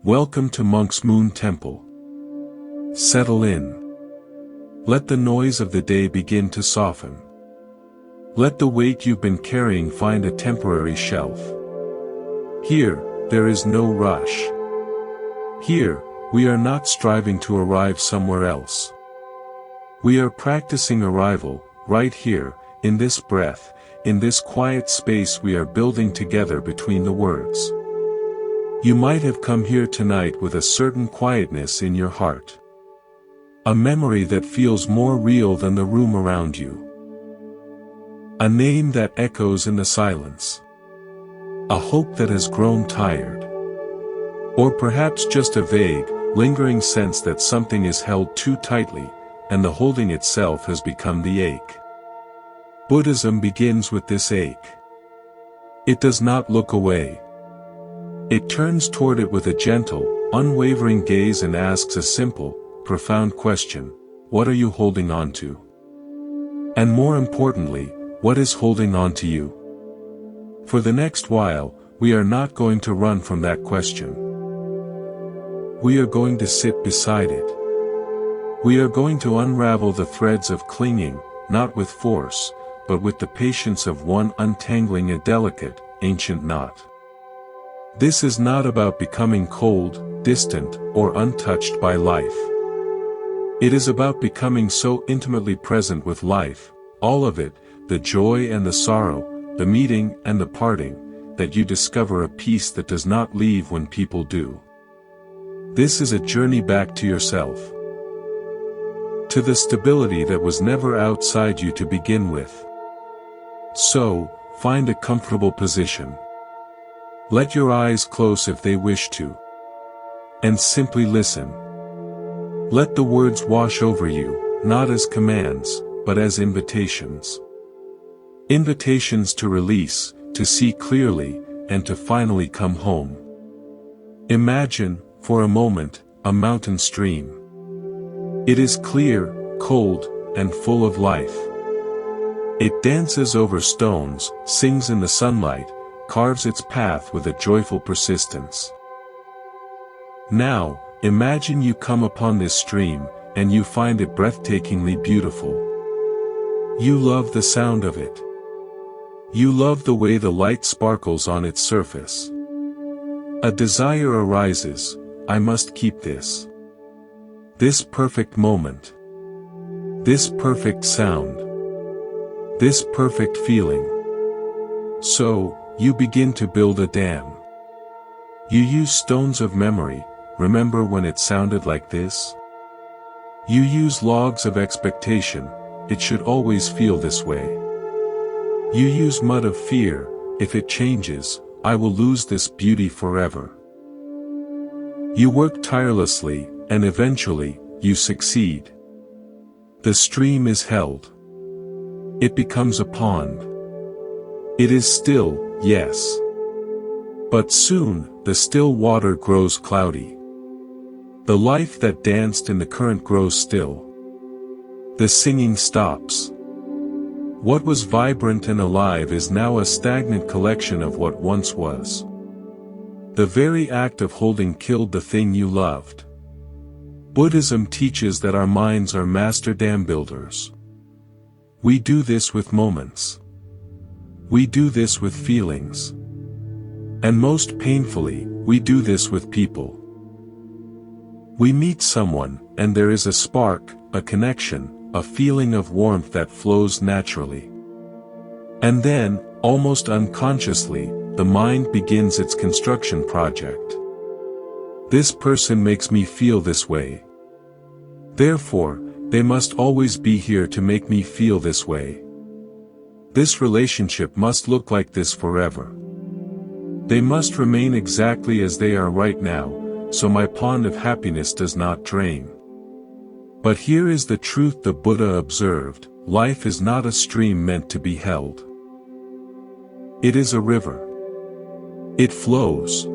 Welcome to Monk's Moon Temple. Settle in. Let the noise of the day begin to soften. Let the weight you've been carrying find a temporary shelf. Here, there is no rush. Here, we are not striving to arrive somewhere else. We are practicing arrival, right here, in this breath, in this quiet space we are building together between the words. You might have come here tonight with a certain quietness in your heart. A memory that feels more real than the room around you. A name that echoes in the silence. A hope that has grown tired. Or perhaps just a vague, lingering sense that something is held too tightly, and the holding itself has become the ache. Buddhism begins with this ache. It does not look away. It turns toward it with a gentle, unwavering gaze and asks a simple, profound question: what are you holding on to? And more importantly, what is holding on to you? For the next while, we are not going to run from that question. We are going to sit beside it. We are going to unravel the threads of clinging, not with force, but with the patience of one untangling a delicate, ancient knot. This is not about becoming cold, distant, or untouched by life. It is about becoming so intimately present with life, all of it, the joy and the sorrow, the meeting and the parting, that you discover a peace that does not leave when people do. This is a journey back to yourself. To the stability that was never outside you to begin with. So, find a comfortable position. Let your eyes close if they wish to. And simply listen. Let the words wash over you, not as commands, but as invitations. Invitations to release, to see clearly, and to finally come home. Imagine, for a moment, a mountain stream. It is clear, cold, and full of life. It dances over stones, sings in the sunlight, carves its path with a joyful persistence. Now, imagine you come upon this stream, and you find it breathtakingly beautiful. You love the sound of it. You love the way the light sparkles on its surface. A desire arises: I must keep this. This perfect moment. This perfect sound. This perfect feeling. So, you begin to build a dam. You use stones of memory. Remember when it sounded like this? You use logs of expectation. It should always feel this way. You use mud of fear. If it changes, I will lose this beauty forever. You work tirelessly, and eventually, you succeed. The stream is held. It becomes a pond. It is still, yes. But soon, the still water grows cloudy. The life that danced in the current grows still. The singing stops. What was vibrant and alive is now a stagnant collection of what once was. The very act of holding killed the thing you loved. Buddhism teaches that our minds are master dam builders. We do this with moments. We do this with feelings. And most painfully, we do this with people. We meet someone, and there is a spark, a connection, a feeling of warmth that flows naturally. And then, almost unconsciously, the mind begins its construction project. This person makes me feel this way. Therefore, they must always be here to make me feel this way. This relationship must look like this forever. They must remain exactly as they are right now, so my pond of happiness does not drain. But here is the truth the Buddha observed: life is not a stream meant to be held. It is a river. It flows.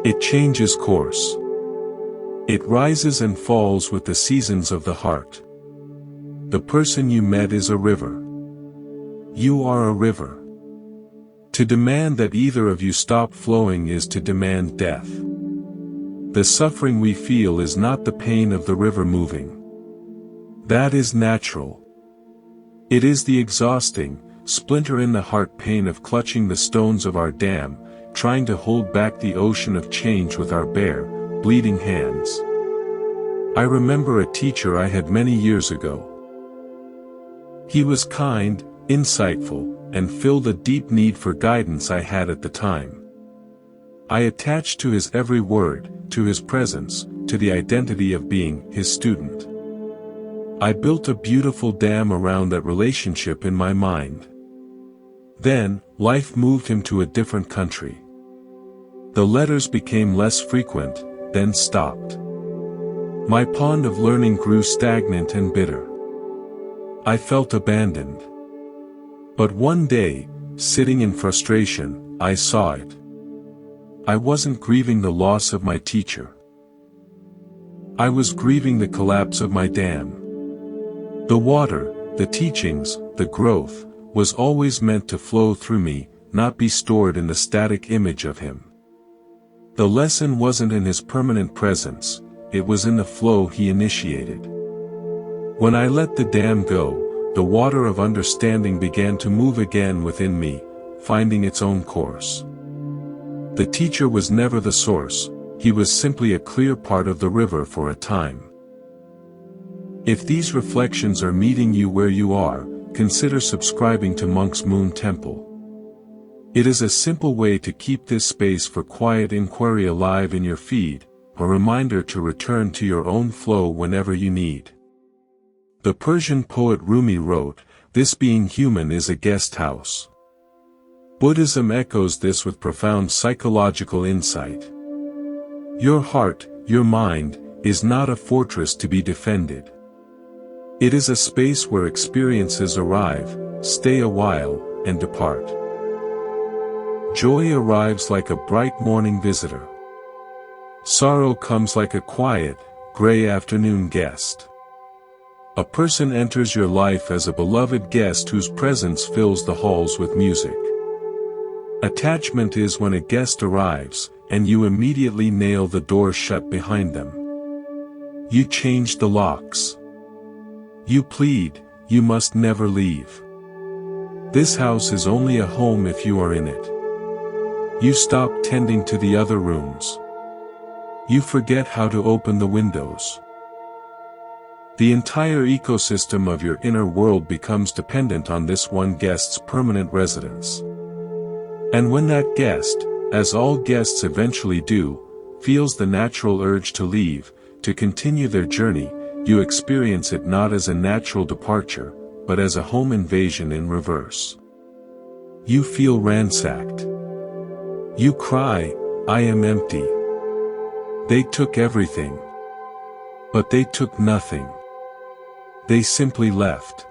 It changes course. It rises and falls with the seasons of the heart. The person you met is a river. You are a river. To demand that either of you stop flowing is to demand death. The suffering we feel is not the pain of the river moving. That is natural. It is the exhausting, splinter-in-the-heart pain of clutching the stones of our dam, trying to hold back the ocean of change with our bare, bleeding hands. I remember a teacher I had many years ago. He was kind, insightful, and filled a deep need for guidance I had at the time. I attached to his every word, to his presence, to the identity of being his student. I built a beautiful dam around that relationship in my mind. Then, life moved him to a different country. The letters became less frequent, then stopped. My pond of learning grew stagnant and bitter. I felt abandoned. But one day, sitting in frustration, I saw it. I wasn't grieving the loss of my teacher. I was grieving the collapse of my dam. The water, the teachings, the growth, was always meant to flow through me, not be stored in the static image of him. The lesson wasn't in his permanent presence, it was in the flow he initiated. When I let the dam go, the water of understanding began to move again within me, finding its own course. The teacher was never the source, he was simply a clear part of the river for a time. If these reflections are meeting you where you are, consider subscribing to Monk's Moon Temple. It is a simple way to keep this space for quiet inquiry alive in your feed, a reminder to return to your own flow whenever you need. The Persian poet Rumi wrote, "This being human is a guest house." Buddhism echoes this with profound psychological insight. Your heart, your mind, is not a fortress to be defended. It is a space where experiences arrive, stay a while, and depart. Joy arrives like a bright morning visitor. Sorrow comes like a quiet, gray afternoon guest. A person enters your life as a beloved guest whose presence fills the halls with music. Attachment is when a guest arrives, and you immediately nail the door shut behind them. You change the locks. You plead, you must never leave. This house is only a home if you are in it. You stop tending to the other rooms. You forget how to open the windows. The entire ecosystem of your inner world becomes dependent on this one guest's permanent residence. And when that guest, as all guests eventually do, feels the natural urge to leave, to continue their journey, you experience it not as a natural departure, but as a home invasion in reverse. You feel ransacked. You cry, "I am empty." They took everything. But they took nothing. They simply left.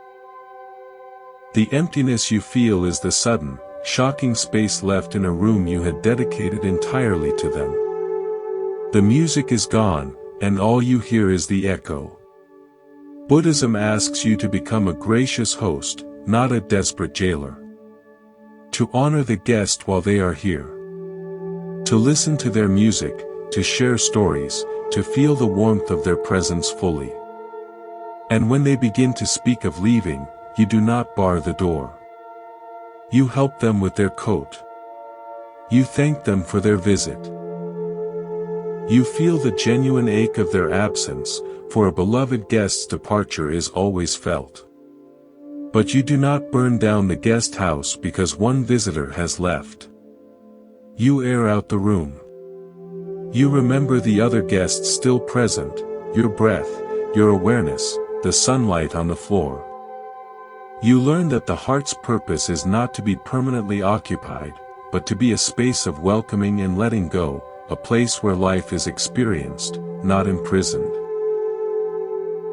The emptiness you feel is the sudden, shocking space left in a room you had dedicated entirely to them. The music is gone, and all you hear is the echo. Buddhism asks you to become a gracious host, not a desperate jailer. To honor the guest while they are here. To listen to their music, to share stories, to feel the warmth of their presence fully. And when they begin to speak of leaving, you do not bar the door. You help them with their coat. You thank them for their visit. You feel the genuine ache of their absence, for a beloved guest's departure is always felt. But you do not burn down the guest house because one visitor has left. You air out the room. You remember the other guests still present, your breath, your awareness, the sunlight on the floor. You learn that the heart's purpose is not to be permanently occupied, but to be a space of welcoming and letting go, a place where life is experienced, not imprisoned.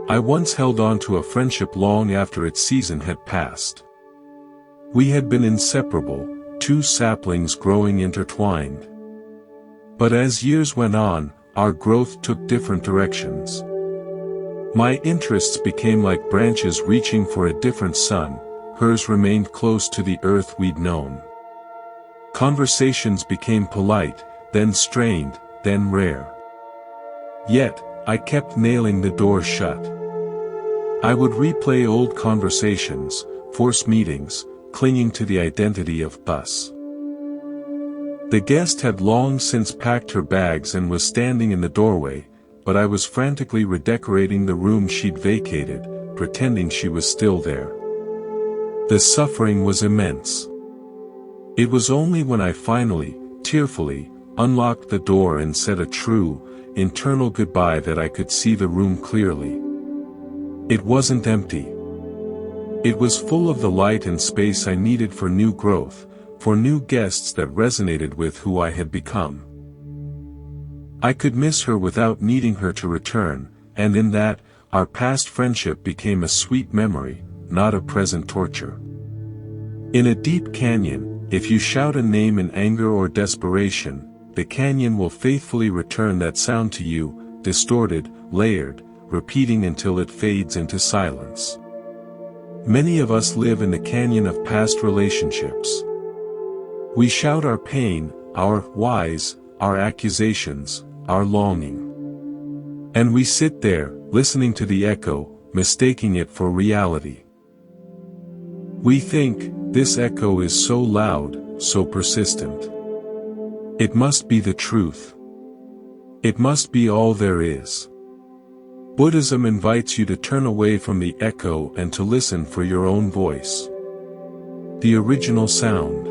I once held on to a friendship long after its season had passed. We had been inseparable, two saplings growing intertwined. But as years went on, our growth took different directions. My interests became like branches reaching for a different sun, hers remained close to the earth we'd known. Conversations became polite, then strained, then rare. Yet, I kept nailing the door shut. I would replay old conversations, force meetings, clinging to the identity of us. The guest had long since packed her bags and was standing in the doorway, but I was frantically redecorating the room she'd vacated, pretending she was still there. The suffering was immense. It was only when I finally, tearfully, unlocked the door and said a true, internal goodbye that I could see the room clearly. It wasn't empty. It was full of the light and space I needed for new growth, for new guests that resonated with who I had become. I could miss her without needing her to return, and in that, our past friendship became a sweet memory, not a present torture. In a deep canyon, if you shout a name in anger or desperation, the canyon will faithfully return that sound to you, distorted, layered, repeating until it fades into silence. Many of us live in the canyon of past relationships. We shout our pain, our whys, our accusations, our longing. And we sit there, listening to the echo, mistaking it for reality. We think, this echo is so loud, so persistent. It must be the truth. It must be all there is. Buddhism invites you to turn away from the echo and to listen for your own voice. The original sound.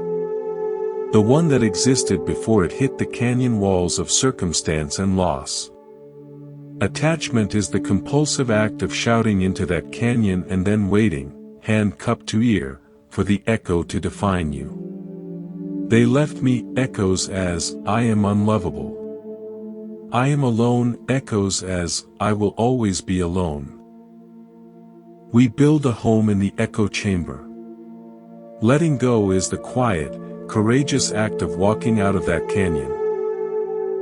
The one that existed before it hit the canyon walls of circumstance and loss. Attachment is the compulsive act of shouting into that canyon and then waiting, hand cupped to ear, for the echo to define you. They left me, echoes as, I am unlovable. I am alone, echoes as, I will always be alone. We build a home in the echo chamber. Letting go is the quiet, courageous act of walking out of that canyon.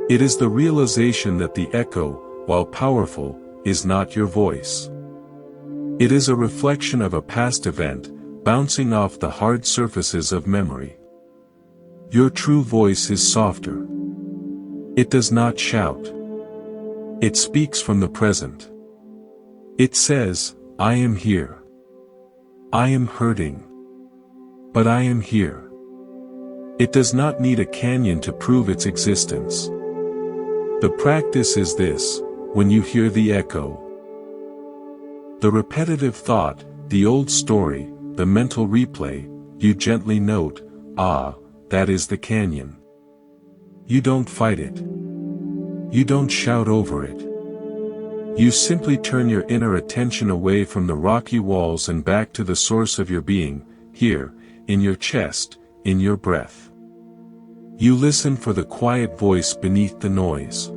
It is the realization that the echo, while powerful, is not your voice. It is a reflection of a past event, bouncing off the hard surfaces of memory. Your true voice is softer. It does not shout. It speaks from the present. It says, I am here. I am hurting. But I am here. It does not need a canyon to prove its existence. The practice is this: when you hear the echo, the repetitive thought, the old story, the mental replay, you gently note, ah, that is the canyon. You don't fight it. You don't shout over it. You simply turn your inner attention away from the rocky walls and back to the source of your being, here, in your chest, in your breath. You listen for the quiet voice beneath the noise.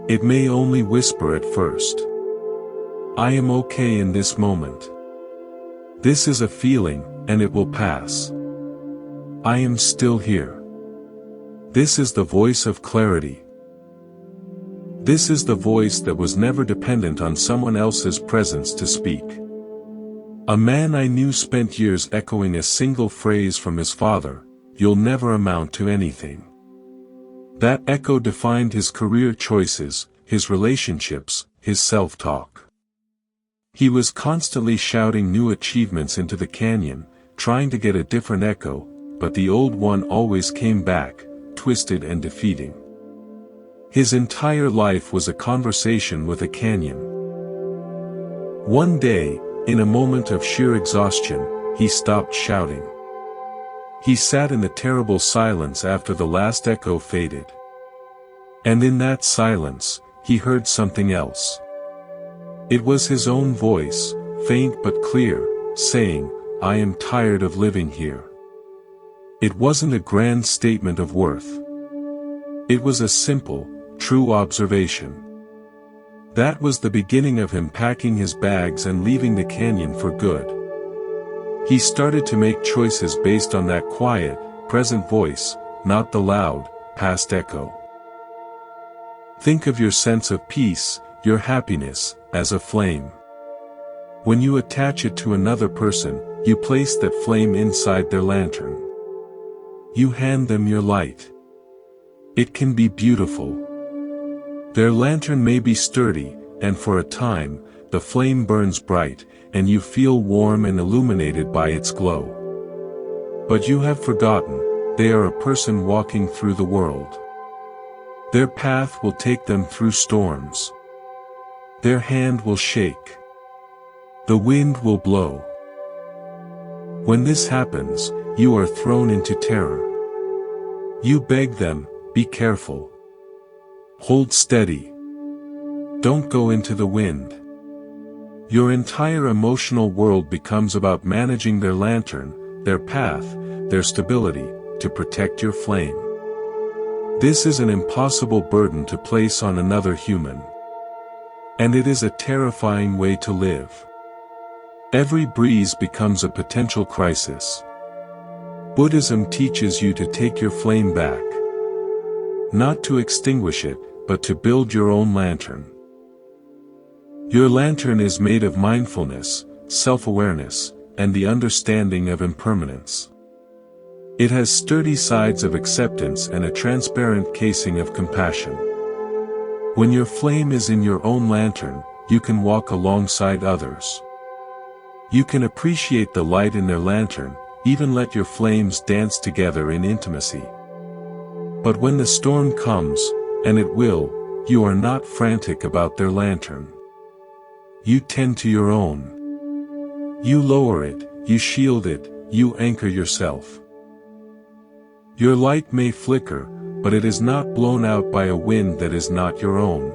It may only whisper at first. I am okay in this moment. This is a feeling, and it will pass. I am still here. This is the voice of clarity. This is the voice that was never dependent on someone else's presence to speak. A man I knew spent years echoing a single phrase from his father, "You'll never amount to anything." That echo defined his career choices, his relationships, his self-talk. He was constantly shouting new achievements into the canyon, trying to get a different echo, but the old one always came back, twisted and defeating. His entire life was a conversation with a canyon. One day, in a moment of sheer exhaustion, he stopped shouting. He sat in the terrible silence after the last echo faded. And in that silence, he heard something else. It was his own voice, faint but clear, saying, "I am tired of living here." It wasn't a grand statement of worth. It was a simple, true observation. That was the beginning of him packing his bags and leaving the canyon for good. He started to make choices based on that quiet, present voice, not the loud, past echo. Think of your sense of peace, your happiness, as a flame. When you attach it to another person, you place that flame inside their lantern. You hand them your light. It can be beautiful. Their lantern may be sturdy, and for a time, the flame burns bright, and you feel warm and illuminated by its glow. But you have forgotten, they are a person walking through the world. Their path will take them through storms. Their hand will shake. The wind will blow. When this happens, you are thrown into terror. You beg them, be careful. Hold steady. Don't go into the wind. Your entire emotional world becomes about managing their lantern, their path, their stability, to protect your flame. This is an impossible burden to place on another human. And it is a terrifying way to live. Every breeze becomes a potential crisis. Buddhism teaches you to take your flame back. Not to extinguish it, but to build your own lantern. Your lantern is made of mindfulness, self-awareness, and the understanding of impermanence. It has sturdy sides of acceptance and a transparent casing of compassion. When your flame is in your own lantern, you can walk alongside others. You can appreciate the light in their lantern, even let your flames dance together in intimacy. But when the storm comes, and it will, you are not frantic about their lantern. You tend to your own. You lower it, you shield it, you anchor yourself. Your light may flicker, but it is not blown out by a wind that is not your own.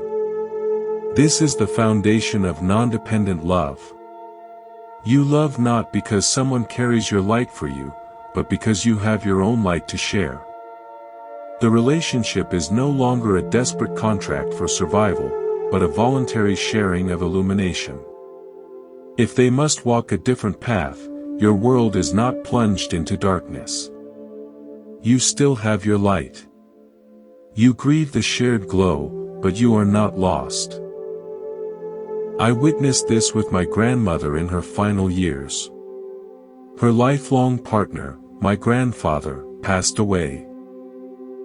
This is the foundation of non-dependent love. You love not because someone carries your light for you, but because you have your own light to share. The relationship is no longer a desperate contract for survival, but a voluntary sharing of illumination. If they must walk a different path, your world is not plunged into darkness. You still have your light. You grieve the shared glow, but you are not lost. I witnessed this with my grandmother in her final years. Her lifelong partner, my grandfather, passed away.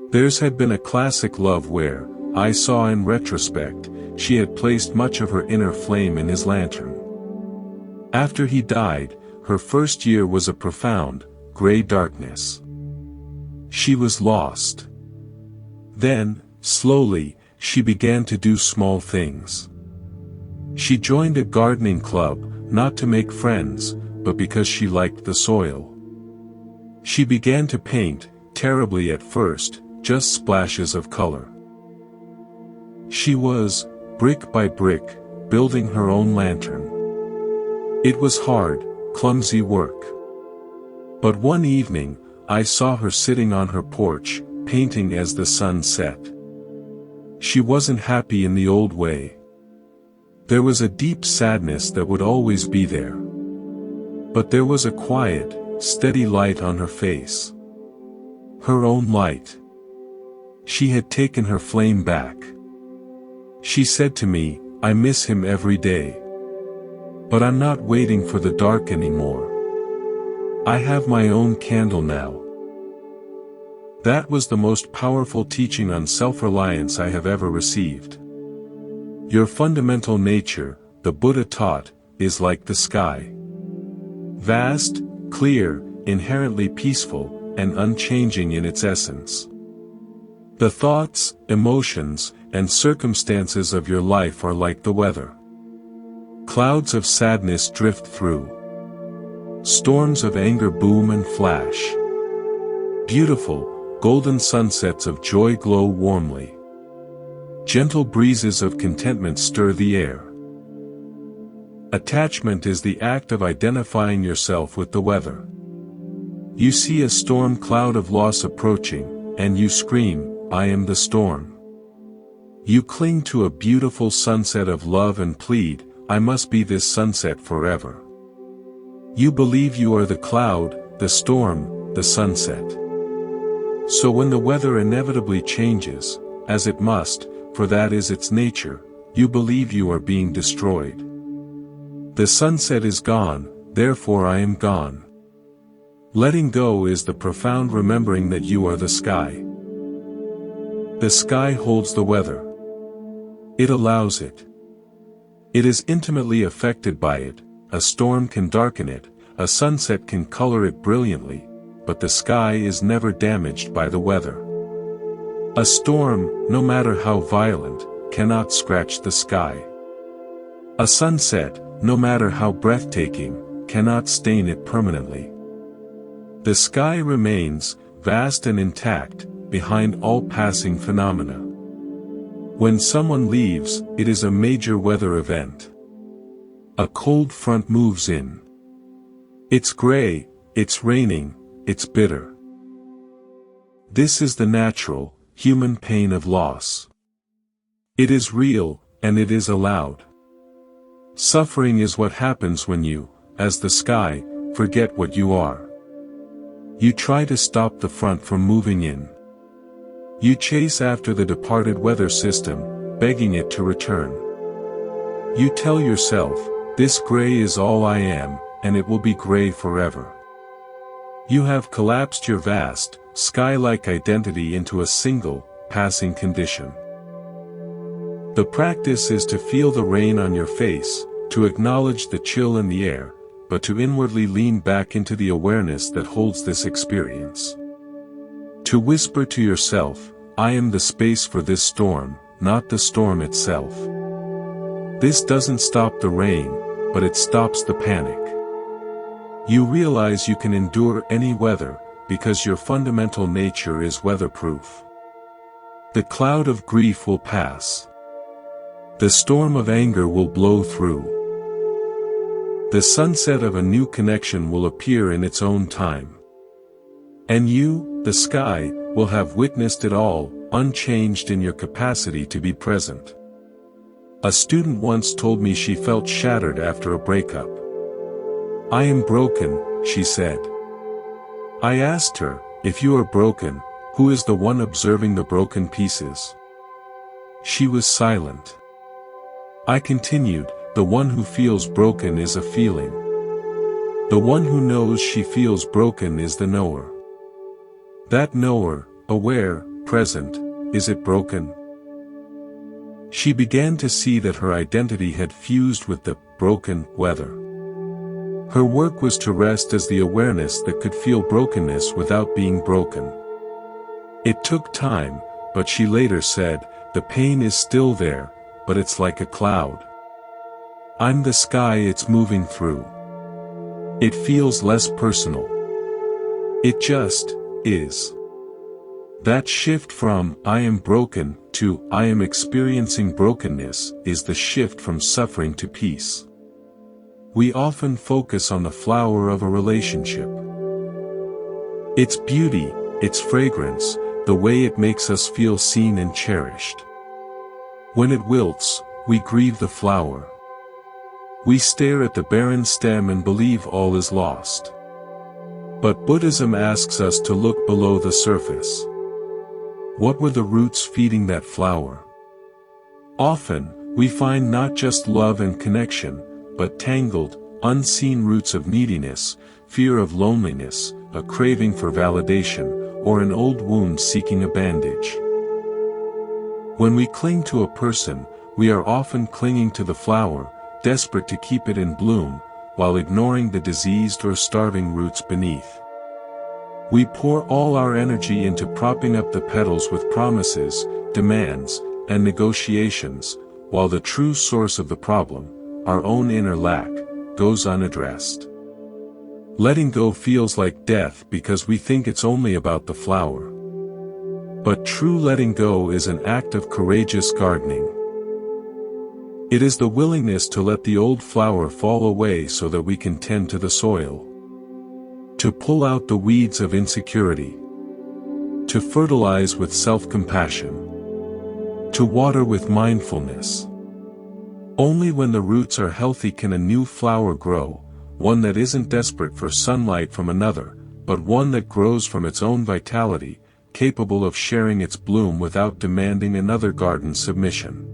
Theirs had been a classic love where, I saw in retrospect, she had placed much of her inner flame in his lantern. After he died, her first year was a profound, gray darkness. She was lost. Then, slowly, she began to do small things. She joined a gardening club, not to make friends, but because she liked the soil. She began to paint, terribly at first, just splashes of color. She was, brick by brick, building her own lantern. It was hard, clumsy work. But one evening, I saw her sitting on her porch, painting as the sun set. She wasn't happy in the old way. There was a deep sadness that would always be there. But there was a quiet, steady light on her face. Her own light. She had taken her flame back. She said to me, I miss him every day. But I'm not waiting for the dark anymore. I have my own candle now. That was the most powerful teaching on self-reliance I have ever received. Your fundamental nature, the Buddha taught, is like the sky. Vast, clear, inherently peaceful, and unchanging in its essence. The thoughts, emotions, and circumstances of your life are like the weather. Clouds of sadness drift through. Storms of anger boom and flash. Beautiful, golden sunsets of joy glow warmly. Gentle breezes of contentment stir the air. Attachment is the act of identifying yourself with the weather. You see a storm cloud of loss approaching, and you scream, I am the storm. You cling to a beautiful sunset of love and plead, I must be this sunset forever. You believe you are the cloud, the storm, the sunset. So when the weather inevitably changes, as it must, for that is its nature, you believe you are being destroyed. The sunset is gone, therefore I am gone. Letting go is the profound remembering that you are the sky. The sky holds the weather. It allows it. It is intimately affected by it. A storm can darken it, a sunset can color it brilliantly, but the sky is never damaged by the weather. A storm, no matter how violent, cannot scratch the sky. A sunset, no matter how breathtaking, cannot stain it permanently. The sky remains, vast and intact, behind all passing phenomena. When someone leaves, it is a major weather event. A cold front moves in. It's gray, it's raining, it's bitter. This is the natural, human pain of loss. It is real, and it is allowed. Suffering is what happens when you, as the sky, forget what you are. You try to stop the front from moving in. You chase after the departed weather system, begging it to return. You tell yourself, this gray is all I am, and it will be gray forever. You have collapsed your vast, sky-like identity into a single, passing condition. The practice is to feel the rain on your face, to acknowledge the chill in the air, but to inwardly lean back into the awareness that holds this experience. To whisper to yourself, I am the space for this storm, not the storm itself. This doesn't stop the rain, but it stops the panic. You realize you can endure any weather, because your fundamental nature is weatherproof. The cloud of grief will pass. The storm of anger will blow through. The sunset of a new connection will appear in its own time. And you, the sky, will have witnessed it all, unchanged in your capacity to be present. A student once told me she felt shattered after a breakup. I am broken, she said. I asked her, if you are broken, who is the one observing the broken pieces? She was silent. I continued, the one who feels broken is a feeling. The one who knows she feels broken is the knower. That knower, aware, present, is it broken? She began to see that her identity had fused with the broken weather. Her work was to rest as the awareness that could feel brokenness without being broken. It took time, but she later said, the pain is still there, but it's like a cloud. I'm the sky it's moving through. It feels less personal. It just is. That shift from, I am broken, to, I am experiencing brokenness, is the shift from suffering to peace. We often focus on the flower of a relationship. Its beauty, its fragrance, the way it makes us feel seen and cherished. When it wilts, we grieve the flower. We stare at the barren stem and believe all is lost. But Buddhism asks us to look below the surface. What were the roots feeding that flower? Often, we find not just love and connection, but tangled, unseen roots of neediness, fear of loneliness, a craving for validation, or an old wound seeking a bandage. When we cling to a person, we are often clinging to the flower, desperate to keep it in bloom, while ignoring the diseased or starving roots beneath. We pour all our energy into propping up the petals with promises, demands, and negotiations, while the true source of the problem, our own inner lack, goes unaddressed. Letting go feels like death because we think it's only about the flower. But true letting go is an act of courageous gardening. It is the willingness to let the old flower fall away so that we can tend to the soil. To pull out the weeds of insecurity. To fertilize with self-compassion. To water with mindfulness. Only when the roots are healthy can a new flower grow, one that isn't desperate for sunlight from another, but one that grows from its own vitality, capable of sharing its bloom without demanding another garden's submission.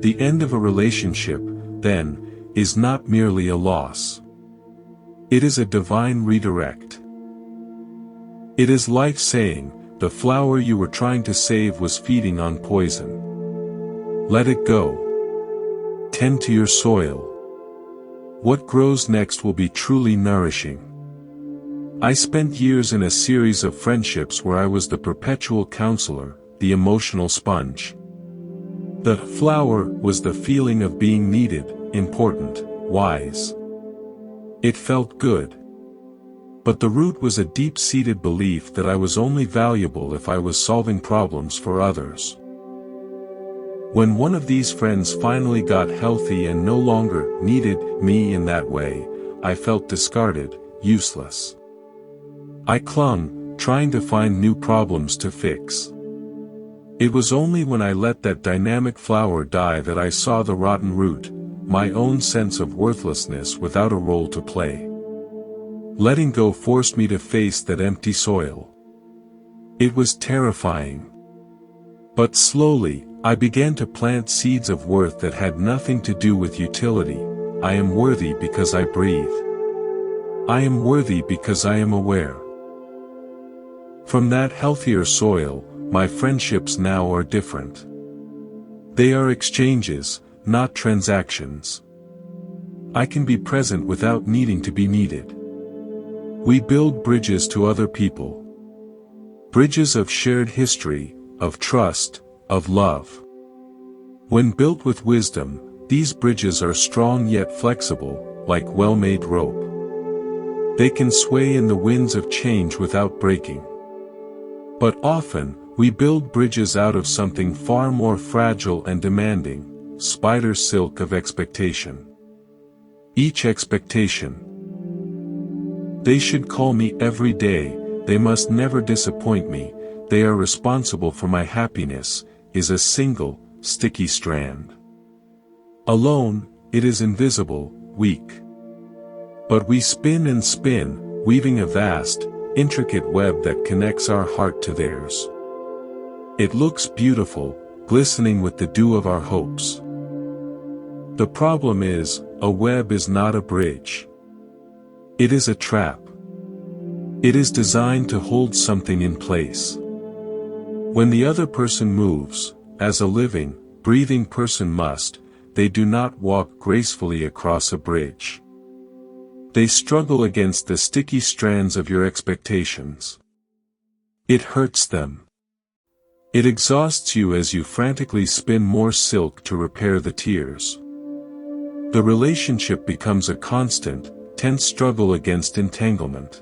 The end of a relationship, then, is not merely a loss. It is a divine redirect. It is life saying, the flower you were trying to save was feeding on poison. Let it go. Tend to your soil. What grows next will be truly nourishing. I spent years in a series of friendships where I was the perpetual counselor, the emotional sponge. The flower was the feeling of being needed, important, wise. It felt good. But the root was a deep-seated belief that I was only valuable if I was solving problems for others. When one of these friends finally got healthy and no longer needed me in that way, I felt discarded, useless. I clung, trying to find new problems to fix. It was only when I let that dynamic flower die that I saw the rotten root, my own sense of worthlessness without a role to play. Letting go forced me to face that empty soil. It was terrifying. But slowly, I began to plant seeds of worth that had nothing to do with utility. I am worthy because I breathe. I am worthy because I am aware. From that healthier soil, my friendships now are different. They are exchanges, not transactions. I can be present without needing to be needed. We build bridges to other people. Bridges of shared history, of trust, of love. When built with wisdom, these bridges are strong yet flexible, like well-made rope. They can sway in the winds of change without breaking. But often, we build bridges out of something far more fragile and demanding, spider silk of expectation. Each expectation. They should call me every day, they must never disappoint me, they are responsible for my happiness, is a single, sticky strand. Alone, it is invisible, weak. But we spin and spin, weaving a vast, intricate web that connects our heart to theirs. It looks beautiful, glistening with the dew of our hopes. The problem is, a web is not a bridge. It is a trap. It is designed to hold something in place. When the other person moves, as a living, breathing person must, they do not walk gracefully across a bridge. They struggle against the sticky strands of your expectations. It hurts them. It exhausts you as you frantically spin more silk to repair the tears. The relationship becomes a constant, tense struggle against entanglement.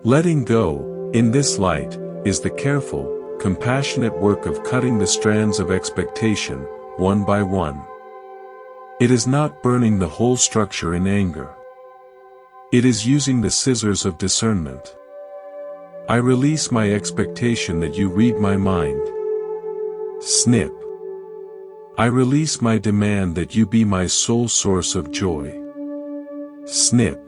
Letting go, in this light, is the careful, compassionate work of cutting the strands of expectation, one by one. It is not burning the whole structure in anger. It is using the scissors of discernment. I release my expectation that you read my mind. Snip. I release my demand that you be my sole source of joy. Snip.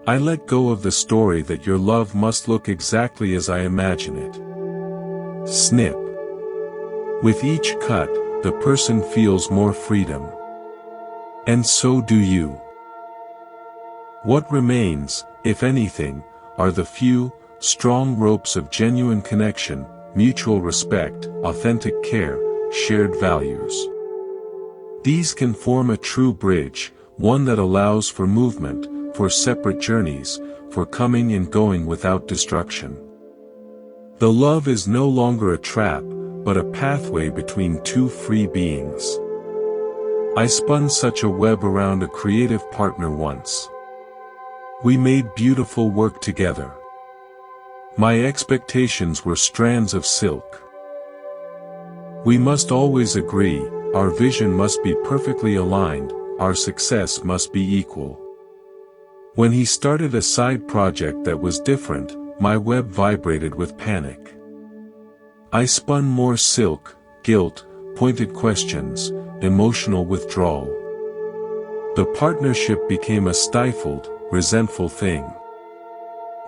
I let go of the story that your love must look exactly as I imagine it. Snip. With each cut, the person feels more freedom. And so do you. What remains, if anything, are the few, strong ropes of genuine connection, mutual respect, authentic care, shared values. These can form a true bridge, one that allows for movement, for separate journeys, for coming and going without destruction. The love is no longer a trap, but a pathway between two free beings. I spun such a web around a creative partner once. We made beautiful work together. My expectations were strands of silk. We must always agree, our vision must be perfectly aligned, our success must be equal. When he started a side project that was different, my web vibrated with panic. I spun more silk, guilt, pointed questions, emotional withdrawal. The partnership became a stifled, resentful thing.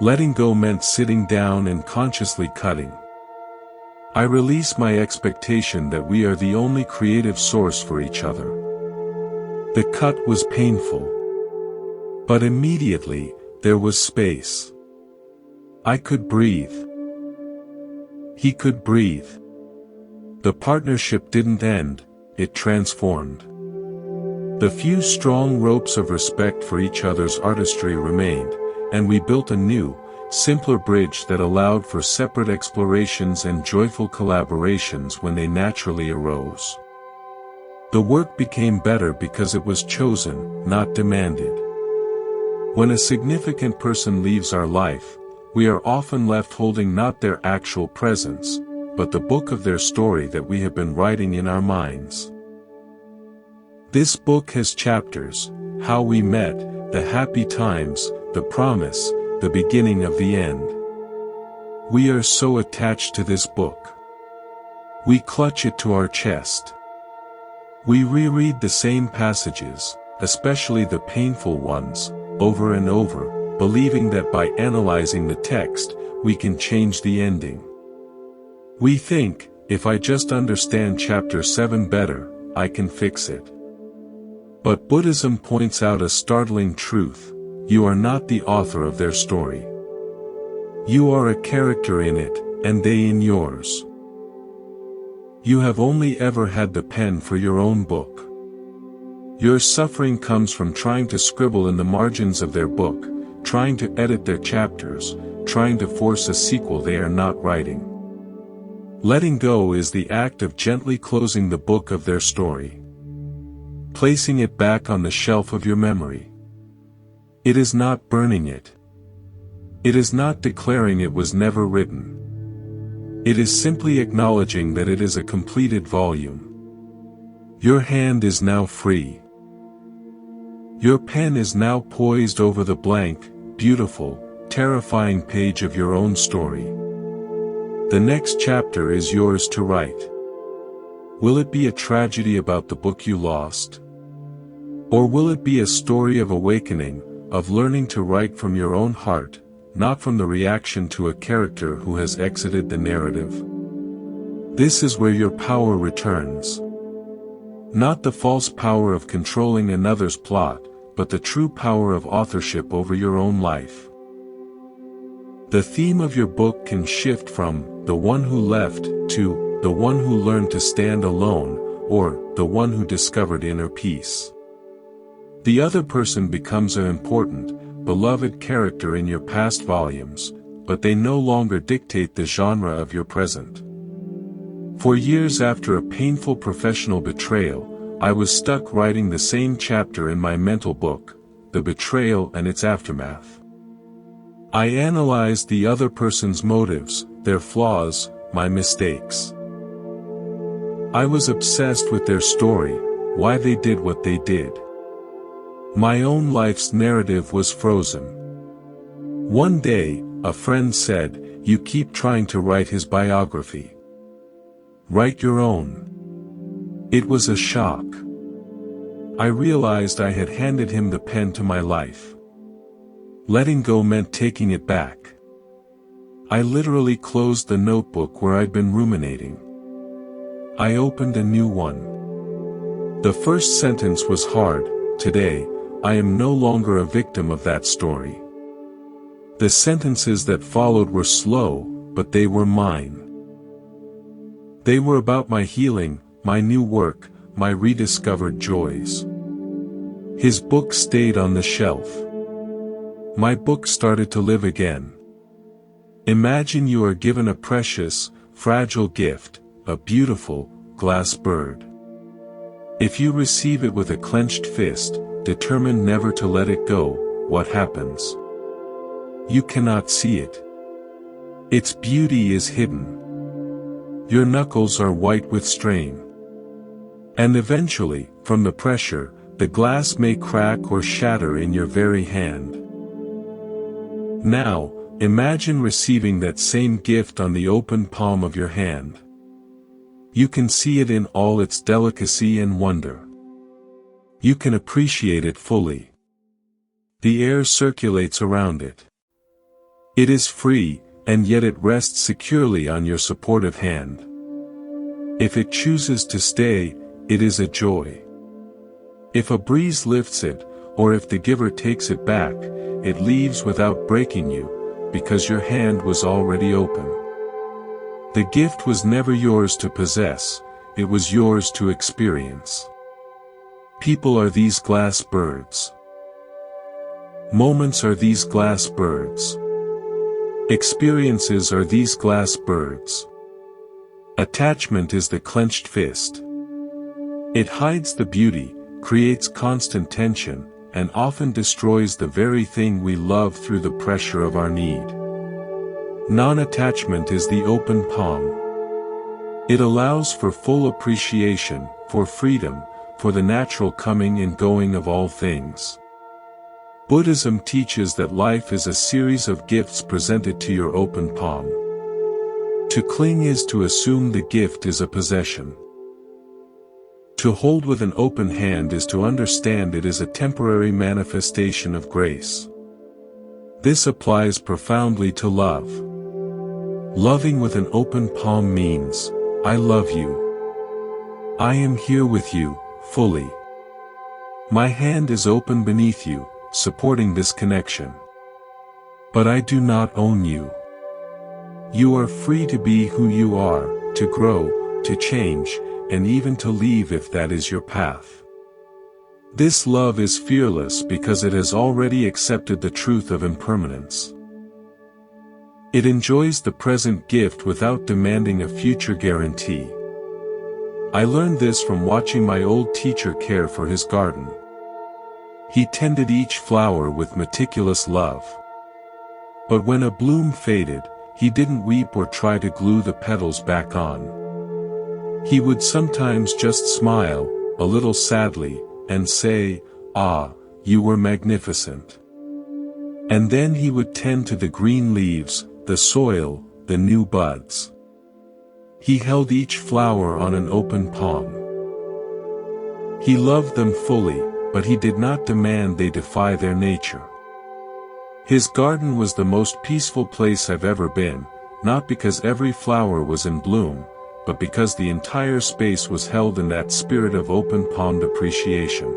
Letting go meant sitting down and consciously cutting. I release my expectation that we are the only creative source for each other. The cut was painful. But immediately, there was space. I could breathe. He could breathe. The partnership didn't end, it transformed. The few strong ropes of respect for each other's artistry remained, and we built a new, simpler bridge that allowed for separate explorations and joyful collaborations when they naturally arose. The work became better because it was chosen, not demanded. When a significant person leaves our life, we are often left holding not their actual presence, but the book of their story that we have been writing in our minds. This book has chapters: how we met, the happy times, the promise, the beginning of the end. We are so attached to this book. We clutch it to our chest. We reread the same passages, especially the painful ones, over and over, believing that by analyzing the text, we can change the ending. We think, if I just understand chapter 7 better, I can fix it. But Buddhism points out a startling truth: you are not the author of their story. You are a character in it, and they in yours. You have only ever had the pen for your own book. Your suffering comes from trying to scribble in the margins of their book, trying to edit their chapters, trying to force a sequel they are not writing. Letting go is the act of gently closing the book of their story, placing it back on the shelf of your memory. It is not burning it. It is not declaring it was never written. It is simply acknowledging that it is a completed volume. Your hand is now free. Your pen is now poised over the blank, beautiful, terrifying page of your own story. The next chapter is yours to write. Will it be a tragedy about the book you lost? Or will it be a story of awakening, of learning to write from your own heart, not from the reaction to a character who has exited the narrative? This is where your power returns. Not the false power of controlling another's plot, but the true power of authorship over your own life. The theme of your book can shift from the one who left to the one who learned to stand alone, or the one who discovered inner peace. The other person becomes an important, beloved character in your past volumes, but they no longer dictate the genre of your present. For years after a painful professional betrayal, I was stuck writing the same chapter in my mental book, The Betrayal and Its Aftermath. I analyzed the other person's motives, their flaws, my mistakes. I was obsessed with their story, why they did what they did. My own life's narrative was frozen. One day, a friend said, "You keep trying to write his biography. Write your own." It was a shock. I realized I had handed him the pen to my life. Letting go meant taking it back. I literally closed the notebook where I'd been ruminating. I opened a new one. The first sentence was hard: "Today, I am no longer a victim of that story." The sentences that followed were slow, but they were mine. They were about my healing, my new work, my rediscovered joys. His book stayed on the shelf. My book started to live again. Imagine you are given a precious, fragile gift, a beautiful, glass bird. If you receive it with a clenched fist, determined never to let it go, what happens? You cannot see it. Its beauty is hidden. Your knuckles are white with strain. And eventually, from the pressure, the glass may crack or shatter in your very hand. Now, imagine receiving that same gift on the open palm of your hand. You can see it in all its delicacy and wonder. You can appreciate it fully. The air circulates around it. It is free, and yet it rests securely on your supportive hand. If it chooses to stay, it is a joy. If a breeze lifts it, or if the giver takes it back, it leaves without breaking you, because your hand was already open. The gift was never yours to possess, it was yours to experience. People are these glass birds. Moments are these glass birds. Experiences are these glass birds. Attachment is the clenched fist. It hides the beauty, creates constant tension, and often destroys the very thing we love through the pressure of our need. Non-attachment is the open palm. It allows for full appreciation, for freedom, for the natural coming and going of all things. Buddhism teaches that life is a series of gifts presented to your open palm. To cling is to assume the gift is a possession. To hold with an open hand is to understand it is a temporary manifestation of grace. This applies profoundly to love. Loving with an open palm means, I love you. I am here with you, fully. My hand is open beneath you, supporting this connection. But I do not own you. You are free to be who you are, to grow, to change, and even to leave if that is your path. This love is fearless because it has already accepted the truth of impermanence. It enjoys the present gift without demanding a future guarantee. I learned this from watching my old teacher care for his garden. He tended each flower with meticulous love. But when a bloom faded, he didn't weep or try to glue the petals back on. He would sometimes just smile, a little sadly, and say, "Ah, you were magnificent." And then he would tend to the green leaves, the soil, the new buds. He held each flower on an open palm. He loved them fully, but he did not demand they defy their nature. His garden was the most peaceful place I've ever been, not because every flower was in bloom, but because the entire space was held in that spirit of open-palmed appreciation.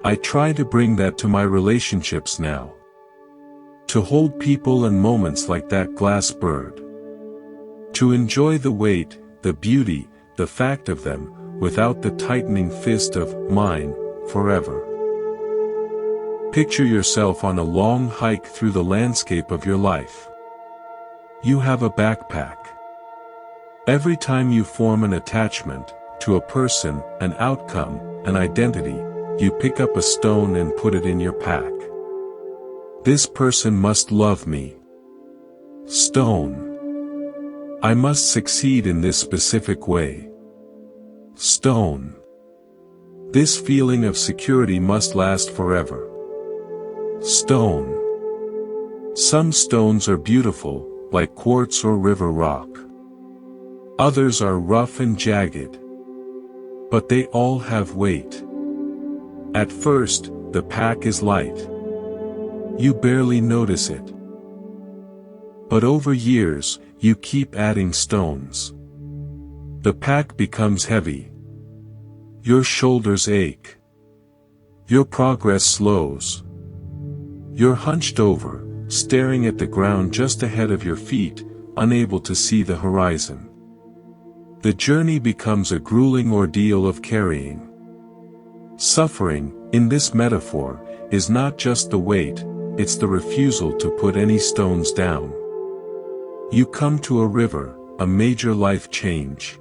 I try to bring that to my relationships now. To hold people and moments like that glass bird. To enjoy the weight, the beauty, the fact of them, without the tightening fist of mine, forever. Picture yourself on a long hike through the landscape of your life. You have a backpack. Every time you form an attachment, to a person, an outcome, an identity, you pick up a stone and put it in your pack. This person must love me. Stone. I must succeed in this specific way. Stone. This feeling of security must last forever. Stone. Some stones are beautiful, like quartz or river rock. Others are rough and jagged. But they all have weight. At first, the pack is light. You barely notice it. But over years, you keep adding stones. The pack becomes heavy. Your shoulders ache. Your progress slows. You're hunched over, staring at the ground just ahead of your feet, unable to see the horizon. The journey becomes a grueling ordeal of carrying. Suffering, in this metaphor, is not just the weight, it's the refusal to put any stones down. You come to a river, a major life change.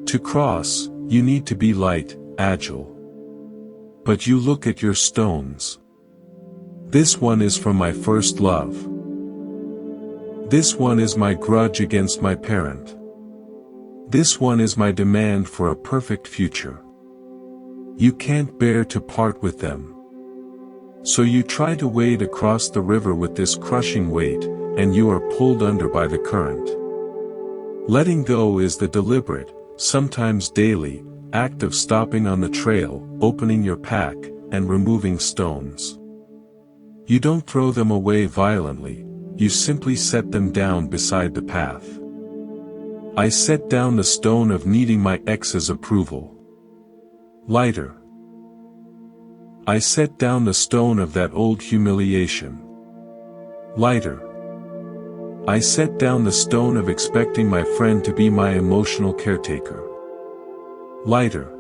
To cross, you need to be light, agile. But you look at your stones. This one is from my first love. This one is my grudge against my parent. This one is my demand for a perfect future. You can't bear to part with them. So you try to wade across the river with this crushing weight, and you are pulled under by the current. Letting go is the deliberate, sometimes daily, act of stopping on the trail, opening your pack, and removing stones. You don't throw them away violently, you simply set them down beside the path. I set down the stone of needing my ex's approval. Lighter. I set down the stone of that old humiliation. Lighter. I set down the stone of expecting my friend to be my emotional caretaker. Lighter.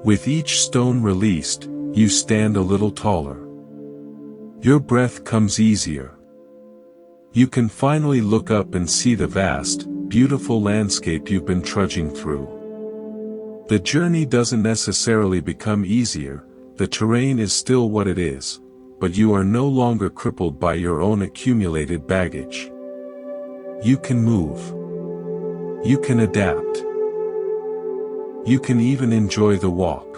With each stone released, you stand a little taller. Your breath comes easier. You can finally look up and see the vast, beautiful landscape you've been trudging through. The journey doesn't necessarily become easier, the terrain is still what it is, but you are no longer crippled by your own accumulated baggage. You can move. You can adapt. You can even enjoy the walk.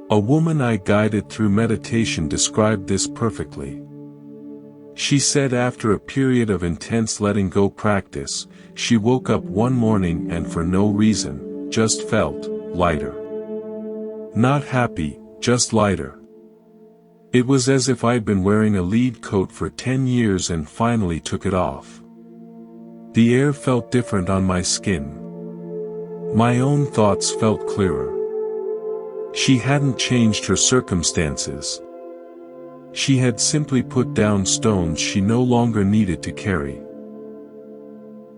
A woman I guided through meditation described this perfectly. She said after a period of intense letting go practice, she woke up one morning and for no reason, just felt lighter. Not happy, just lighter. It was as if I'd been wearing a lead coat for 10 years and finally took it off. The air felt different on my skin. My own thoughts felt clearer. She hadn't changed her circumstances. She had simply put down stones she no longer needed to carry.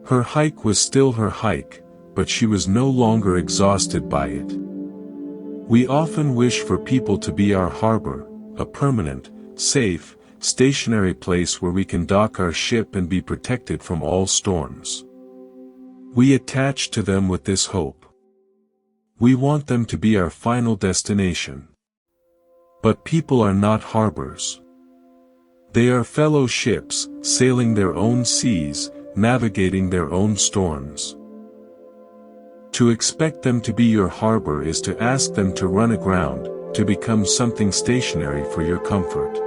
Her hike was still her hike, but she was no longer exhausted by it. We often wish for people to be our harbor, a permanent, safe, stationary place where we can dock our ship and be protected from all storms. We attach to them with this hope. We want them to be our final destination. But people are not harbors. They are fellow ships, sailing their own seas, navigating their own storms. To expect them to be your harbor is to ask them to run aground, to become something stationary for your comfort.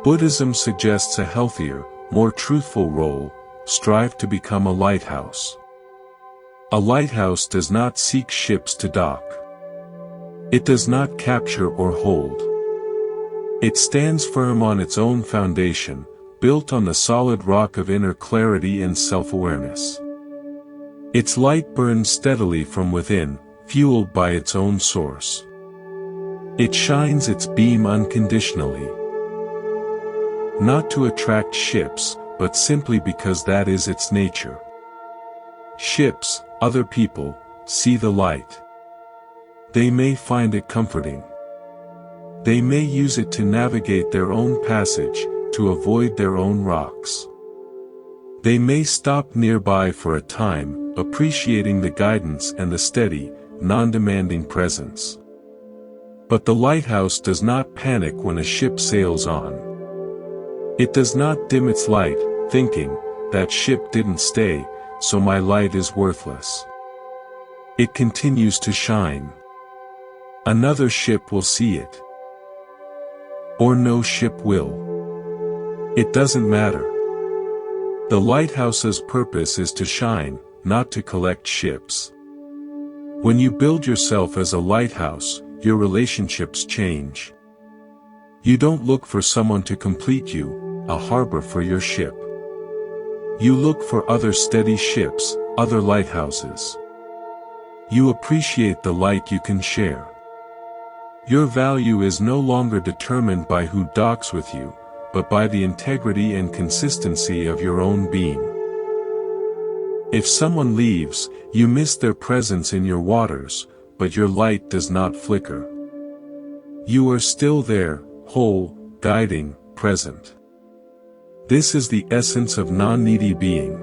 Buddhism suggests a healthier, more truthful role: strive to become a lighthouse. A lighthouse does not seek ships to dock. It does not capture or hold. It stands firm on its own foundation, built on the solid rock of inner clarity and self-awareness. Its light burns steadily from within, fueled by its own source. It shines its beam unconditionally. Not to attract ships, but simply because that is its nature. Ships, other people, see the light. They may find it comforting. They may use it to navigate their own passage, to avoid their own rocks. They may stop nearby for a time, appreciating the guidance and the steady, non-demanding presence. But the lighthouse does not panic when a ship sails on. It does not dim its light, thinking, that ship didn't stay, so my light is worthless. It continues to shine. Another ship will see it. Or no ship will. It doesn't matter. The lighthouse's purpose is to shine, not to collect ships. When you build yourself as a lighthouse, your relationships change. You don't look for someone to complete you, a harbor for your ship. You look for other steady ships, other lighthouses. You appreciate the light you can share. Your value is no longer determined by who docks with you, but by the integrity and consistency of your own being. If someone leaves, you miss their presence in your waters, but your light does not flicker. You are still there, whole, guiding, present. This is the essence of non-needy being.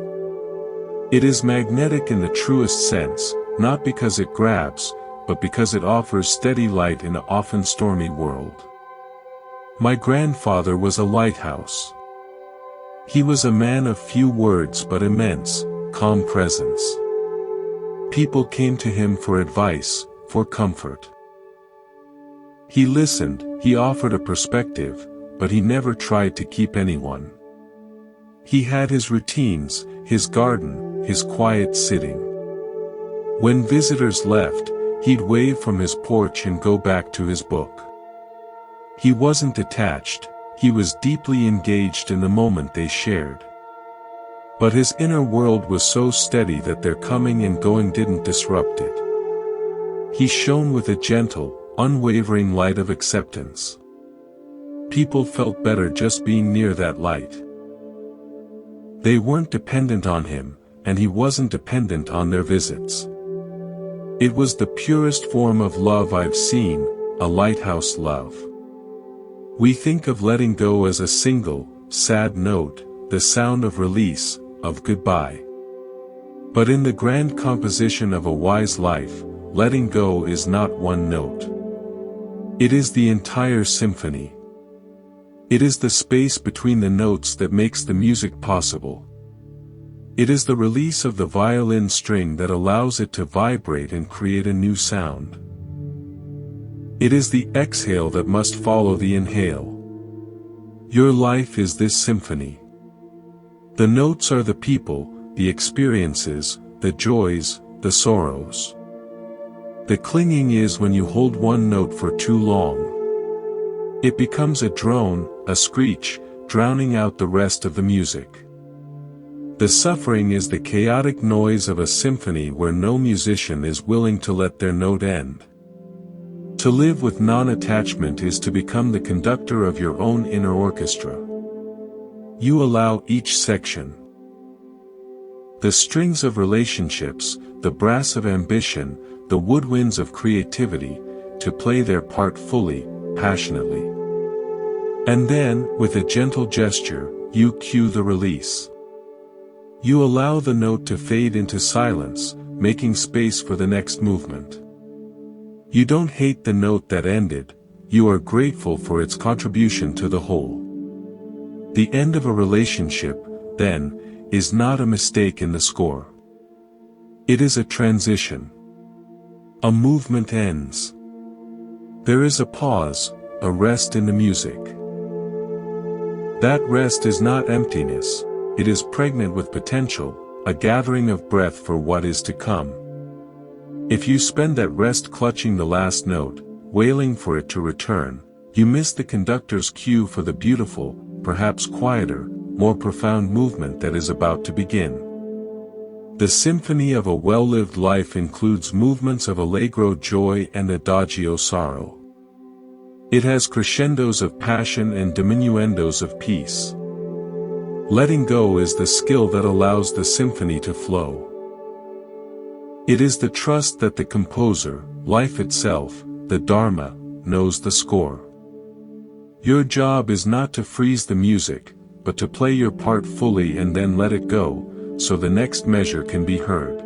It is magnetic in the truest sense, not because it grabs, but because it offers steady light in an often stormy world. My grandfather was a lighthouse. He was a man of few words but immense, calm presence. People came to him for advice, for comfort. He listened, he offered a perspective, but he never tried to keep anyone. He had his routines, his garden, his quiet sitting. When visitors left, he'd wave from his porch and go back to his book. He wasn't detached, he was deeply engaged in the moment they shared. But his inner world was so steady that their coming and going didn't disrupt it. He shone with a gentle, unwavering light of acceptance. People felt better just being near that light. They weren't dependent on him, and he wasn't dependent on their visits. It was the purest form of love I've seen, a lighthouse love. We think of letting go as a single, sad note, the sound of release, of goodbye. But in the grand composition of a wise life, letting go is not one note. It is the entire symphony. It is the space between the notes that makes the music possible. It is the release of the violin string that allows it to vibrate and create a new sound. It is the exhale that must follow the inhale. Your life is this symphony. The notes are the people, the experiences, the joys, the sorrows. The clinging is when you hold one note for too long. It becomes a drone, a screech, drowning out the rest of the music. The suffering is the chaotic noise of a symphony where no musician is willing to let their note end. To live with non-attachment is to become the conductor of your own inner orchestra. You allow each section, the strings of relationships, the brass of ambition, the woodwinds of creativity, to play their part fully, passionately. And then, with a gentle gesture, you cue the release. You allow the note to fade into silence, making space for the next movement. You don't hate the note that ended, you are grateful for its contribution to the whole. The end of a relationship, then, is not a mistake in the score. It is a transition. A movement ends. There is a pause, a rest in the music. That rest is not emptiness, it is pregnant with potential, a gathering of breath for what is to come. If you spend that rest clutching the last note, wailing for it to return, you miss the conductor's cue for the beautiful, perhaps quieter, more profound movement that is about to begin. The symphony of a well-lived life includes movements of allegro joy and adagio sorrow. It has crescendos of passion and diminuendos of peace. Letting go is the skill that allows the symphony to flow. It is the trust that the composer, life itself, the Dharma, knows the score. Your job is not to freeze the music, but to play your part fully and then let it go, so the next measure can be heard.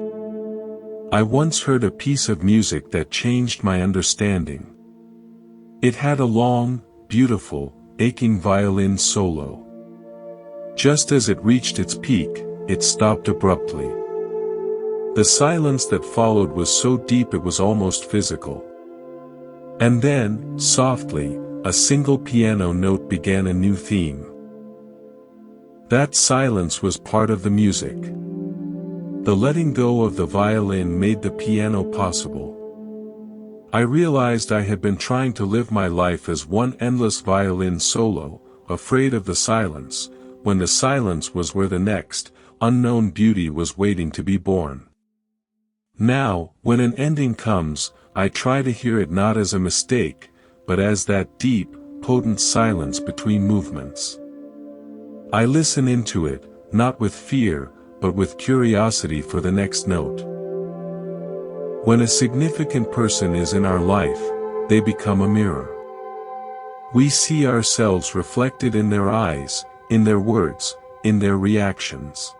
I once heard a piece of music that changed my understanding. It had a long, beautiful, aching violin solo. Just as it reached its peak, it stopped abruptly. The silence that followed was so deep it was almost physical. And then, softly, a single piano note began a new theme. That silence was part of the music. The letting go of the violin made the piano possible. I realized I had been trying to live my life as one endless violin solo, afraid of the silence, when the silence was where the next, unknown beauty was waiting to be born. Now, when an ending comes, I try to hear it not as a mistake, but as that deep, potent silence between movements. I listen into it, not with fear, but with curiosity for the next note. When a significant person is in our life, they become a mirror. We see ourselves reflected in their eyes, in their words, in their reactions.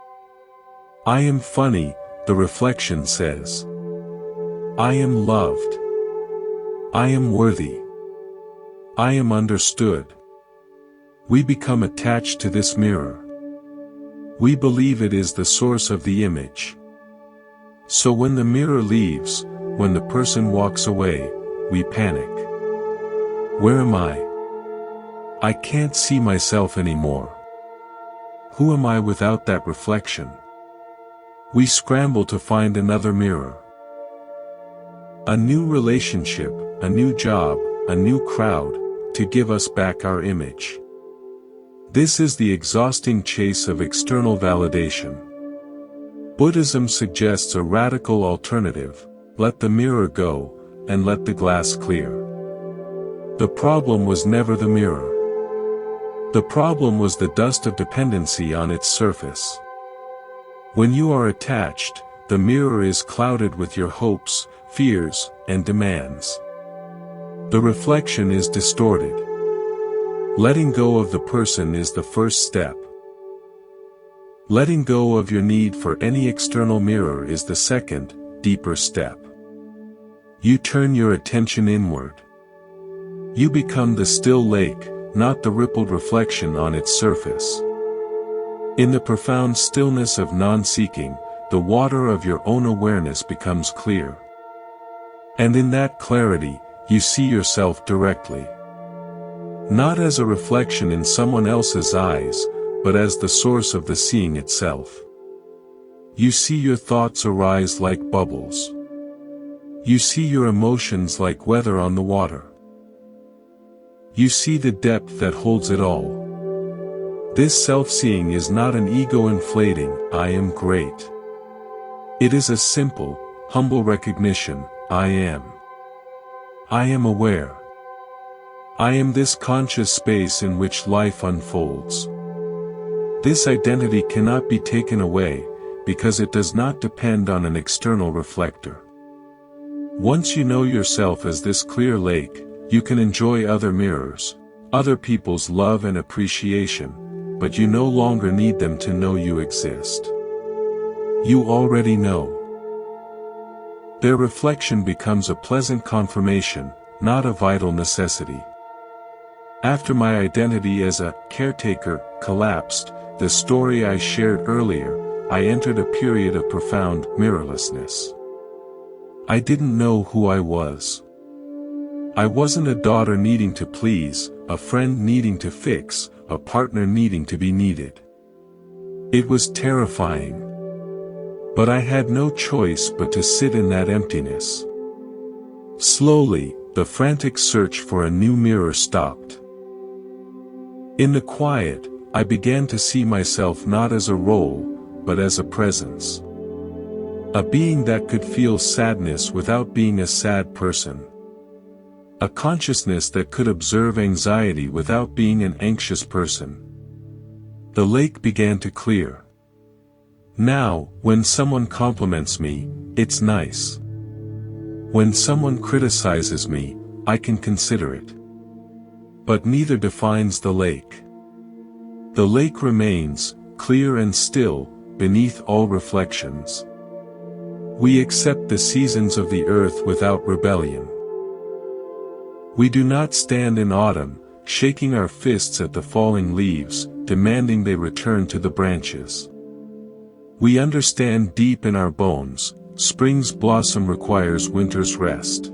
I am funny, the reflection says. I am loved. I am worthy. I am understood. We become attached to this mirror. We believe it is the source of the image. So when the mirror leaves, when the person walks away, we panic. Where am I? I can't see myself anymore. Who am I without that reflection? We scramble to find another mirror. A new relationship, a new job, a new crowd, to give us back our image. This is the exhausting chase of external validation. Buddhism suggests a radical alternative: let the mirror go, and let the glass clear. The problem was never the mirror. The problem was the dust of dependency on its surface. When you are attached, the mirror is clouded with your hopes, fears, and demands. The reflection is distorted. Letting go of the person is the first step. Letting go of your need for any external mirror is the second, deeper step. You turn your attention inward. You become the still lake, not the rippled reflection on its surface. In the profound stillness of non-seeking, the water of your own awareness becomes clear. And in that clarity, you see yourself directly. Not as a reflection in someone else's eyes, but as the source of the seeing itself. You see your thoughts arise like bubbles. You see your emotions like weather on the water. You see the depth that holds it all. This self-seeing is not an ego-inflating, "I am great." It is a simple, humble recognition, I am. I am aware. I am this conscious space in which life unfolds. This identity cannot be taken away, because it does not depend on an external reflector. Once you know yourself as this clear lake, you can enjoy other mirrors, other people's love and appreciation, but you no longer need them to know you exist. You already know. Their reflection becomes a pleasant confirmation, not a vital necessity. After my identity as a caretaker collapsed, the story I shared earlier, I entered a period of profound mirrorlessness. I didn't know who I was. I wasn't a daughter needing to please, a friend needing to fix, a partner needing to be needed. It was terrifying. But I had no choice but to sit in that emptiness. Slowly, the frantic search for a new mirror stopped. In the quiet, I began to see myself not as a role, but as a presence. A being that could feel sadness without being a sad person. A consciousness that could observe anxiety without being an anxious person. The lake began to clear. Now, when someone compliments me, it's nice. When someone criticizes me, I can consider it. But neither defines the lake. The lake remains, clear and still, beneath all reflections. We accept the seasons of the earth without rebellion. We do not stand in autumn, shaking our fists at the falling leaves, demanding they return to the branches. We understand deep in our bones, spring's blossom requires winter's rest.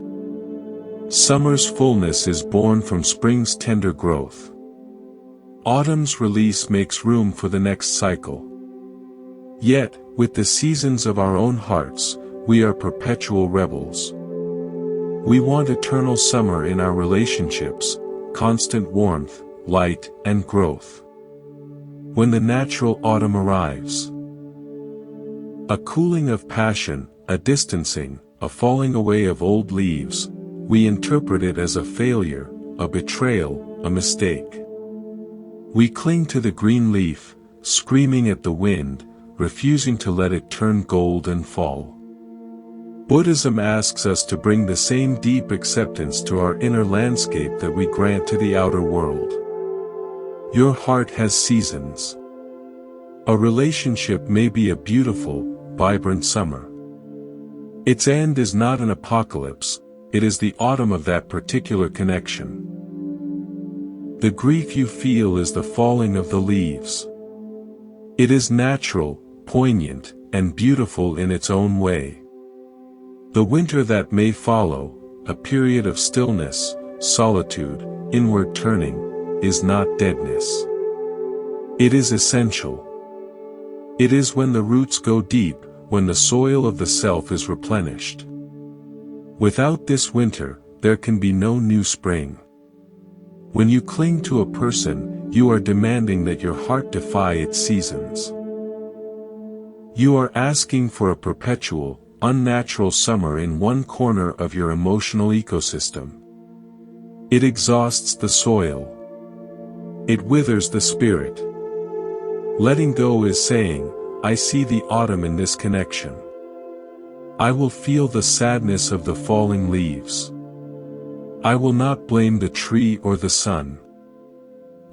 Summer's fullness is born from spring's tender growth. Autumn's release makes room for the next cycle. Yet, with the seasons of our own hearts, we are perpetual rebels. We want eternal summer in our relationships, constant warmth, light, and growth. When the natural autumn arrives, a cooling of passion, a distancing, a falling away of old leaves, we interpret it as a failure, a betrayal, a mistake. We cling to the green leaf, screaming at the wind, refusing to let it turn gold and fall. Buddhism asks us to bring the same deep acceptance to our inner landscape that we grant to the outer world. Your heart has seasons. A relationship may be a beautiful, vibrant summer. Its end is not an apocalypse, it is the autumn of that particular connection. The grief you feel is the falling of the leaves. It is natural, poignant, and beautiful in its own way. The winter that may follow, a period of stillness, solitude, inward turning, is not deadness. It is essential. It is when the roots go deep, when the soil of the self is replenished. Without this winter, there can be no new spring. When you cling to a person, you are demanding that your heart defy its seasons. You are asking for a perpetual, unnatural summer in one corner of your emotional ecosystem. It exhausts the soil. It withers the spirit. Letting go is saying, I see the autumn in this connection. I will feel the sadness of the falling leaves. I will not blame the tree or the sun.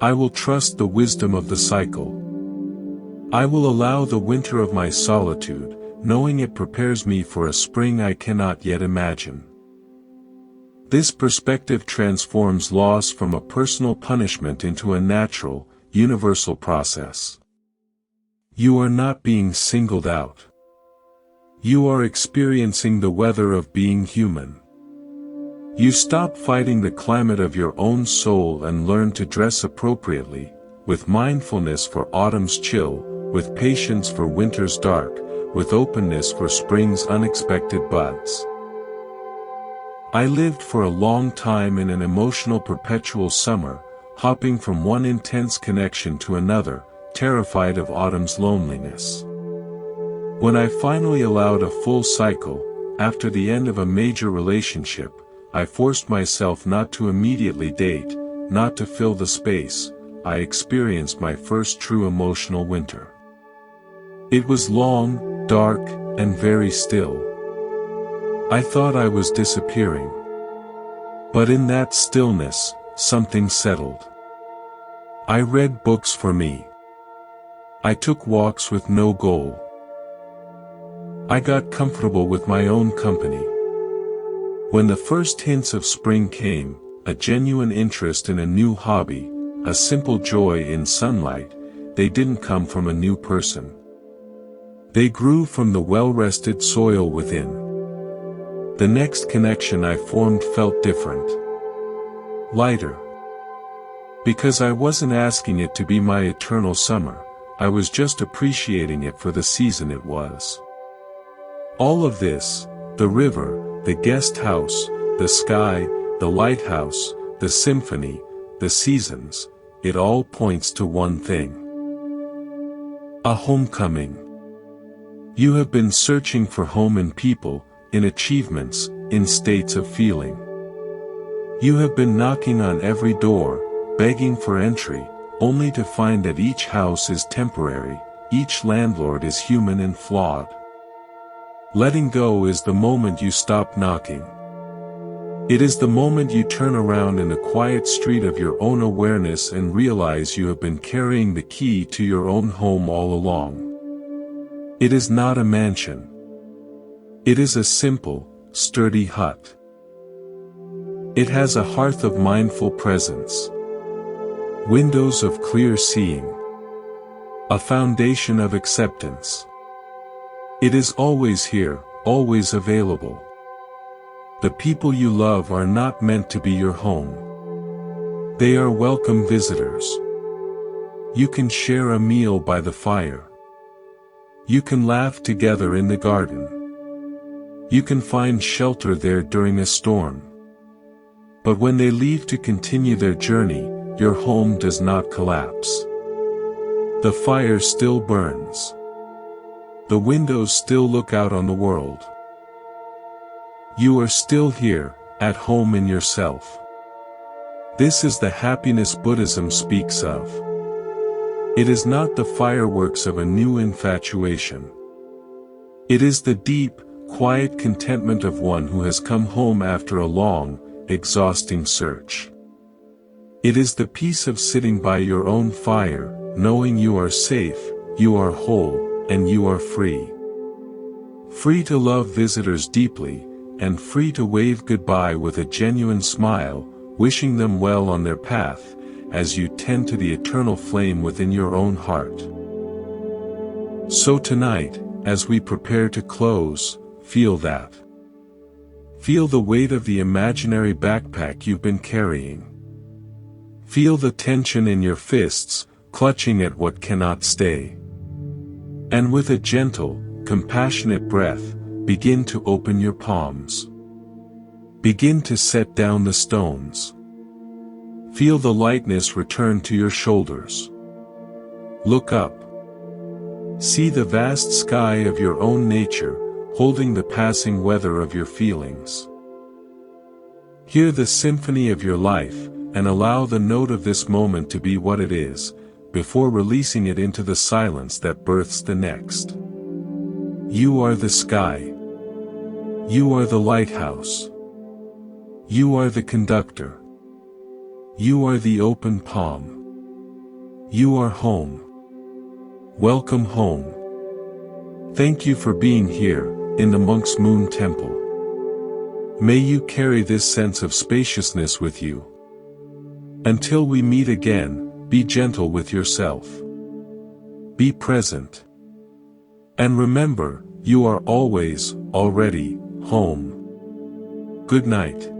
I will trust the wisdom of the cycle. I will allow the winter of my solitude, knowing it prepares me for a spring I cannot yet imagine. This perspective transforms loss from a personal punishment into a natural, universal process. You are not being singled out. You are experiencing the weather of being human. You stop fighting the climate of your own soul and learn to dress appropriately, with mindfulness for autumn's chill, with patience for winter's dark, with openness for spring's unexpected buds. I lived for a long time in an emotional perpetual summer, hopping from one intense connection to another, terrified of autumn's loneliness. When I finally allowed a full cycle, after the end of a major relationship, I forced myself not to immediately date, not to fill the space. I experienced my first true emotional winter. It was long, dark, and very still. I thought I was disappearing. But in that stillness, something settled. I read books for me. I took walks with no goal. I got comfortable with my own company. When the first hints of spring came, a genuine interest in a new hobby, a simple joy in sunlight, they didn't come from a new person. They grew from the well-rested soil within. The next connection I formed felt different. Lighter. Because I wasn't asking it to be my eternal summer, I was just appreciating it for the season it was. All of this, the river, the guest house, the sky, the lighthouse, the symphony, the seasons, it all points to one thing. A homecoming. You have been searching for home in people, in achievements, in states of feeling. You have been knocking on every door, begging for entry, only to find that each house is temporary, each landlord is human and flawed. Letting go is the moment you stop knocking. It is the moment you turn around in the quiet street of your own awareness and realize you have been carrying the key to your own home all along. It is not a mansion. It is a simple, sturdy hut. It has a hearth of mindful presence, windows of clear seeing, a foundation of acceptance. It is always here, always available. The people you love are not meant to be your home. They are welcome visitors. You can share a meal by the fire. You can laugh together in the garden. You can find shelter there during a storm. But when they leave to continue their journey, your home does not collapse. The fire still burns. The windows still look out on the world. You are still here, at home in yourself. This is the happiness Buddhism speaks of. It is not the fireworks of a new infatuation. It is the deep, quiet contentment of one who has come home after a long, exhausting search. It is the peace of sitting by your own fire, knowing you are safe, you are whole, and you are free. Free to love visitors deeply, and free to wave goodbye with a genuine smile, wishing them well on their path, as you tend to the eternal flame within your own heart. So tonight, as we prepare to close, feel that. Feel the weight of the imaginary backpack you've been carrying. Feel the tension in your fists, clutching at what cannot stay. And with a gentle, compassionate breath, begin to open your palms. Begin to set down the stones. Feel the lightness return to your shoulders. Look up. See the vast sky of your own nature, holding the passing weather of your feelings. Hear the symphony of your life, and allow the note of this moment to be what it is, before releasing it into the silence that births the next. You are the sky. You are the lighthouse. You are the conductor. You are the open palm. You are home. Welcome home. Thank you for being here, in the Monk's Moon Temple. May you carry this sense of spaciousness with you. Until we meet again, be gentle with yourself. Be present. And remember, you are always, already, home. Good night.